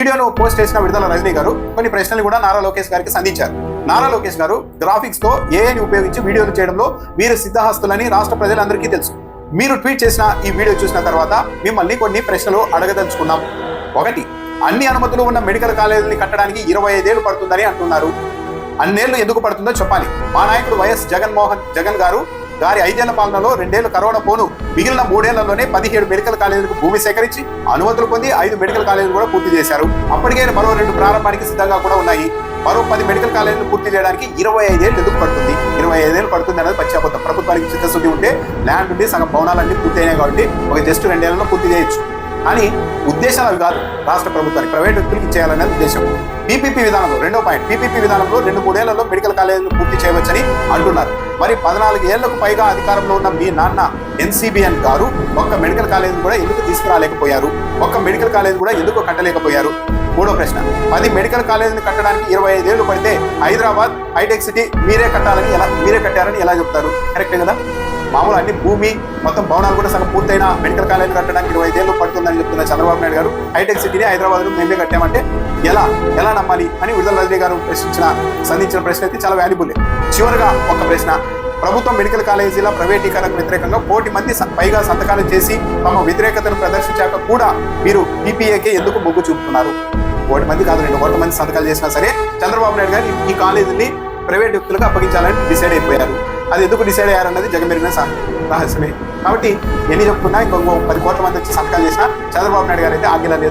వీడియోను పోస్ట్ చేసిన విడుదల రజనీ గారు కొన్ని ప్రశ్నలు కూడా నారా లోకేష్ గారికి సంధించారు. నారా లోకేష్ గారు గ్రాఫిక్స్ తో ఏఐని ఉపయోగించి వీడియోలు చేయడంలో వీరు సిద్ధహస్తులని రాష్ట్ర ప్రజలందరికీ తెలుసు. మీరు ట్వీట్ చేసిన ఈ వీడియో చూసిన తర్వాత మిమ్మల్ని కొన్ని ప్రశ్నలు అడగదలుచుకున్నాం. ఒకటి, అన్ని అనుమతులు ఉన్న మెడికల్ కాలేజీని కట్టడానికి 25 ఏళ్లు పడుతుందని అంటున్నారు. అన్నేళ్లు ఎందుకు పడుతుందో చెప్పాలి. మా నాయకుడు వైఎస్ జగన్ గారి 5 ఏళ్ల పాలనలో 2 ఏళ్లు కరోనా పోను, మిగిలిన 3 ఏళ్లలోనే 17 మెడికల్ కాలేజీలకు భూమి సేకరించి అనుమతులు పొంది 5 మెడికల్ కాలేజీలు కూడా పూర్తి చేశారు. అప్పటికే మరో 2 ప్రారంభానికి సిద్ధంగా కూడా ఉన్నాయి. మరో 10 మెడికల్ కాలేజీలు పూర్తి చేయడానికి 25 ఏళ్ళు ఎందుకు పడుతుంది? 25 ఏళ్ళు పడుతుంది అనేది పచ్చి అబద్ధం. ప్రభుత్వానికి చిత్తశుద్ధి ఉంటే ల్యాండ్ ఉండి సగం భవనాలన్నీ పూర్తి అయినాయి కాబట్టి జస్ట్ 2 ఏళ్లలో పూర్తి చేయొచ్చు. కానీ ఉద్దేశాలు అవి కాదు. రాష్ట్ర ప్రభుత్వానికి ప్రైవేట్ వ్యక్తులకు ఇచ్చేయాలనేది ఉద్దేశం. పీపీపీ విధానంలో రెండో పాయింట్, పీపీపీ విధానంలో 2-3 ఏళ్లలో మెడికల్ కాలేజీలు పూర్తి చేయవచ్చని అంటున్నారు. మరి 14 ఏళ్లకు పైగా అధికారంలో ఉన్న మీ నాన్న ఎన్సీబీఎన్ గారు ఒక్క మెడికల్ కాలేజీని కూడా ఎందుకు తీసుకురాలేకపోయారు? ఒక్క మెడికల్ కాలేజీ కూడా ఎందుకు కట్టలేకపోయారు? మూడో ప్రశ్న, 10 మెడికల్ కాలేజీని కట్టడానికి 25 ఏళ్లు పడితే హైదరాబాద్ హైటెక్ సిటీ మీరే కట్టారని ఎలా చెప్తారు? కరెక్టే కదా? మామూలు అన్ని భూమి మొత్తం భవనాలు కూడా సగం పూర్తయిన మెడికల్ కాలేజీ కట్టడానికి 25 ఏళ్ళు పడుతుందని చెప్తున్న చంద్రబాబు నాయుడు గారు హైటెక్ సిటీని హైదరాబాద్లో మేమే కట్టామంటే ఎలా నమ్మాలి అని విడుదల రజనీ గారు సంధించిన ప్రశ్న అయితే చాలా వాల్యుబుల్. చివరిగా ఒక ప్రశ్న, ప్రభుత్వం మెడికల్ కాలేజీల ప్రైవేటీకరణకు వ్యతిరేకంగా 1 కోటి మంది పైగా సంతకాలు చేసి తమ వ్యతిరేకతను ప్రదర్శించాక కూడా మీరు పీపీఏకే ఎందుకు మొగ్గు చూపుతున్నారు? 1 కోటి మంది కాదు, 2 కోట్ల మంది సంతకాలు చేసినా సరే చంద్రబాబు నాయుడు గారు ఈ కాలేజీని ప్రైవేట్ వ్యక్తులకు అప్పగించాలని డిసైడ్ అయిపోయారు. అది ఎందుకు డిసైడ్ అయ్యారన్నది జగమెరిగిన రహస్యమే. కాబట్టి ఎన్ని చెప్పుకున్నా ఇంకొక 10 కోట్ల మంది వచ్చి సంతకాలు చేసినా చంద్రబాబు నాయుడు గారు అయితే ఆగిలా లేదు.